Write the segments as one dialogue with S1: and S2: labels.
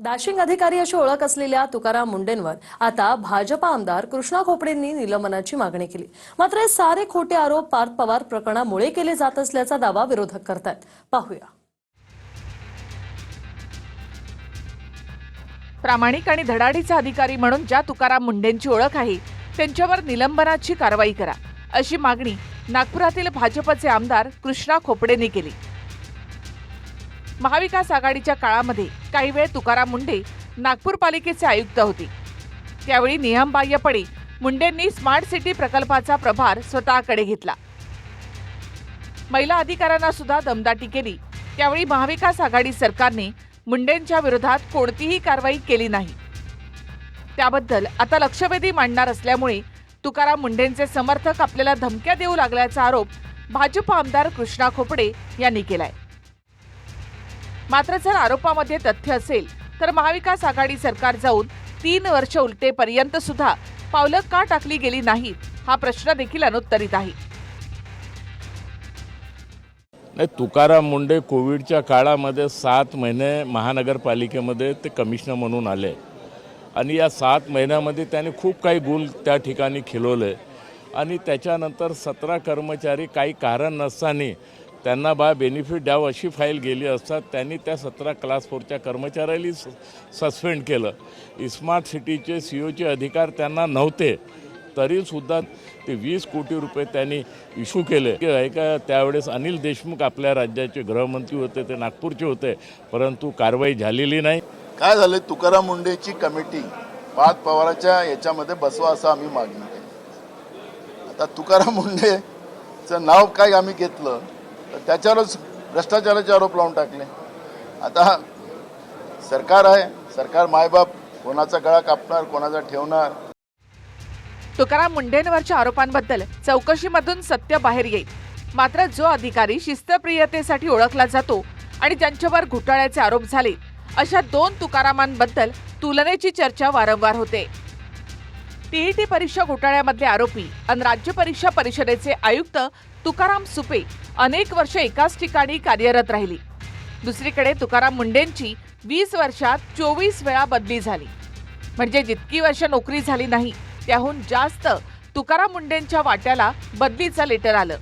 S1: Dashing अधिकारी अशी ओळख असलेल्या तुकाराम मुंडेंवर आता भाजपा आमदार कृष्णा खोपडेंनी निलंबनाची मागणी केली। मात्र हे सारे खोटे आरोप पार्थ पवार प्रकरणामुळे केले जात असल्याचा दावा विरोधक करतात। पाहूया।
S2: प्रामाणिक आणि धडाडीचा अधिकारी म्हणून ज्या तुकाराम मुंडेंची ओळख आहे त्यांच्यावर निलंबनाची कारवाई करा, अशी मागणी नागपुरातील भाजपचे आमदार कृष्णा खोपडेंनी केली। महाविकास आघाडीच्या काळामध्ये काही वेळ तुकाराम मुंडे नागपूर पालिकेचे आयुक्त होते। त्यावेळी नियमबाह्यपणे मुंडेंनी स्मार्ट सिटी प्रकल्पाचा प्रभार स्वतःकडे घेतला। महिला अधिकाऱ्यांना सुद्धा दमदाटी केली। त्यावेळी महाविकास आघाडी सरकारने मुंडेंच्या विरोधात कोणतीही कारवाई केली नाही। त्याबद्दल आता लक्षवेधी मांडणार असल्यामुळे तुकाराम मुंडेंचे समर्थक आपल्याला धमक्या देऊ लागल्याचा आरोप भाजप आमदार कृष्णा खोपडे यांनी केलाय। मात्र जर आरोपामध्ये तथ्य असेल तर महाविकास आघाडी सरकार जाऊन 3 वर्ष उलटेपर्यंत सुद्धा पावलं का टाकली गेली नाहीत, हा प्रश्न देखील अनुत्तरित आहे।
S3: नाही, तुकाराम मुंडे कोविडच्या काळामध्ये 7 महिने महानगरपालिकेमध्ये ते कमिशनर म्हणून आले आणि या 7 महिन्यामध्ये त्यांनी खूप काही गुल त्या ठिकाणी खिलवले आणि त्याच्यानंतर 17 कर्मचारी काही कारण नसताना त्यांना बेनिफिट द्यावं अशी फाईल गेली असतात त्यांनी त्या 17 क्लास 4च्या कर्मचाऱ्याला सस्पेंड केलं। स्मार्ट सिटीचे सीओचे अधिकार त्यांना नव्हते तरीसुद्धा ते 20 कोटी रुपये त्यांनी इश्यू केले आहे का। त्यावेळेस अनिल देशमुख आपल्या राज्याचे गृहमंत्री होते, ते नागपूरचे होते, परंतु कारवाई झालेली नाही।
S4: काय झालं, तुकाराम मुंडेची कमिटी पार्थ पवाराच्या याच्यामध्ये बसवा असं आम्ही मागणी केली। आता तुकाराम मुंडेचं नाव काय आम्ही घेतलं तर त्याच्यावरच भ्रष्टाचाराचे आरोप लावून टाकले। आता सरकार आहे, सरकार मायबाप कोणाचा गळा कापणार कोणाचा ठेवणार।
S2: तुकाराम मुंडेंवरच्या आरोपांबद्दल चौकशीमधून सत्य बाहेर येईल। मात्र जो अधिकारी शिस्तप्रियतेसाठी ओळखला जातो आणि ज्यांच्यावर घोटाळ्याचे आरोप झाले अशा 2 तुकारामांबद्दल तुलनेची चर्चा वारंवार होते। टीईटी परीक्षा घोटाळ्यामधले आरोपी आणि राज्य परीक्षा परिषदेचे आयुक्त तुकाराम सुपे अनेक वर्ष एकाच ठिकाणी कार्यरत राहिली। दुसरीकडे तुकाराम मुंडेंची 20 वर्षात 24 वेळा बदली झाली, म्हणजे जितकी वर्ष नोकरी झाली नाही त्याहून जास्त तुकाराम मुंडेंच्या वाट्याला बदलीचं लेटर आलं।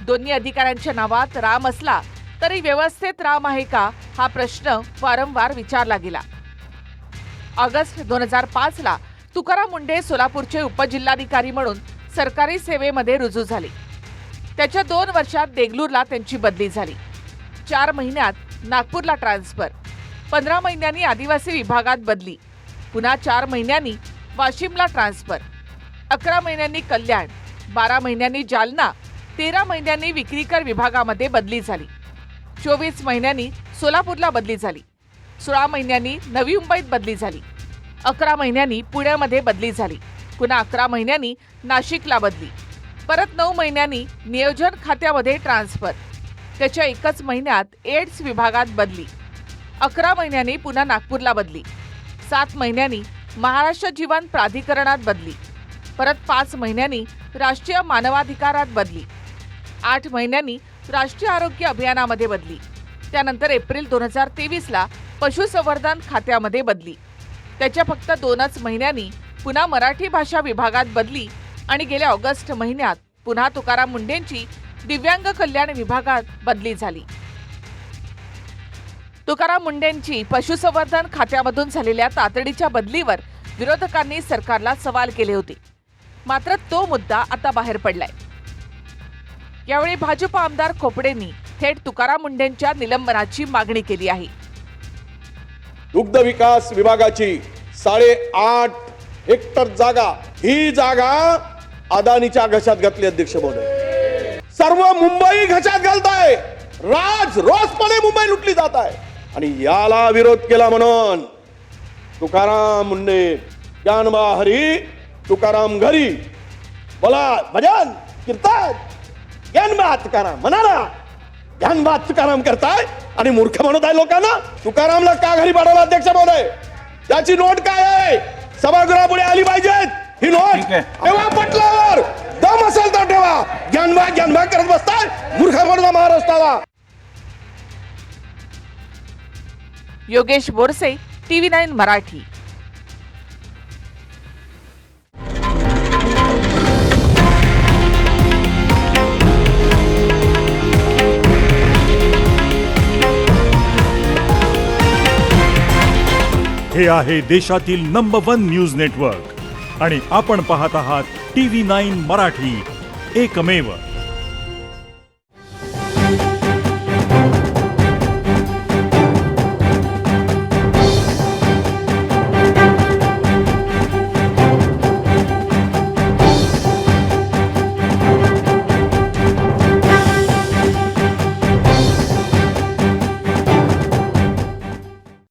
S2: दोन्ही अधिकाऱ्यांच्या नावात राम असला तरी व्यवस्थेत राम आहे का, हा प्रश्न वारंवार विचारला गेला। ऑगस्ट 2005 ला तुकाराम मुंडे सोलापूरचे उपजिल्हाधिकारी म्हणून सरकारी सेवेमध्ये रुजू झाले। त्याच्या 2 वर्षात देगलूरला त्यांची बदली झाली। 4 महिन्यात नागपूरला ट्रान्सफर, 15 महिन्यांनी आदिवासी विभागात बदली, पुन्हा 4 महिन्यांनी वाशिमला ट्रान्सफर, 11 महिन्यांनी कल्याण, 12 महिन्यांनी जालना, 13 महिन्यांनी विक्रीकर विभागामध्ये बदली झाली, 24 महिन्यांनी सोलापूरला बदली झाली, 16 महिन्यांनी नवी मुंबईत बदली झाली, 11 महिन्यांनी पुण्यामध्ये बदली झाली, पुन्हा 11 महिन्यांनी नाशिकला बदली, परत 9 महिन्यांनी नियोजन खात्यामध्ये ट्रान्सफर, त्याच्या 1 महिन्यात एड्स विभागात बदली, 11 महिन्यांनी पुन्हा नागपूरला बदली, 7 महिन्यांनी महाराष्ट्र जीवन प्राधिकरणात बदली, परत 5 महिन्यांनी राष्ट्रीय मानवाधिकारात बदली, 8 महिन्यांनी राष्ट्रीय आरोग्य अभियानामध्ये बदली, त्यानंतर एप्रिल 2023 ला पशुसंवर्धन खात्यामध्ये बदली, त्याच्या फक्त 2च महिन्यांनी पुन्हा मराठी भाषा विभागात बदली आणि गेल्या ऑगस्ट महिन्यात पुन्हा तुकाराम मुंडेंची दिव्यांग कल्याण विभागात बदली झाली। तुकाराम मुंडेंची पशुसंवर्धन खात्यामधून झालेल्या तातडीच्या बदलीवर विरोधकांनी सरकारला सवाल केले होते, मात्र तो मुद्दा आता बाहेर पडलाय। यावेळी भाजप आमदार खोपडेंनी थेट तुकाराम मुंडेंच्या निलंबनाची मागणी केली आहे।
S5: दुग्ध विकास विभागाची 8.5 हेक्टर जागा, ही जागा अदानीच्या घशात घातली। अध्यक्ष महोदय, सर्व मुंबई घशात घालताय, रोजपणे मुंबई लुटली जात आहे आणि याला विरोध केला म्हणून तुकाराम मुंडे ज्ञानबा हरी तुकाराम घरी, बोला भजन कीर्तन ज्ञानबा तुकाराम म्हणाला, ज्ञानबा तुकाराम करताय आणि मूर्ख म्हणत आहे लोकांना। तुकारामला का घरी पाठवलं अध्यक्ष महोदय? याची नोट काय आहे? सभागृहापुढे आली पाहिजे ही नोट। तेव्हा पटलावर दम असेल तर ठेवा, ज्ञानबा करत बसताय मूर्ख म्हणून महाराष्ट्राला।
S2: योगेश बोरसे, TV9 मराठी.
S6: हे आहे देशातील नंबर 1 न्यूज नेटवर्क आणि आपण पाहत आहात TV9 मराठी, एकमेव.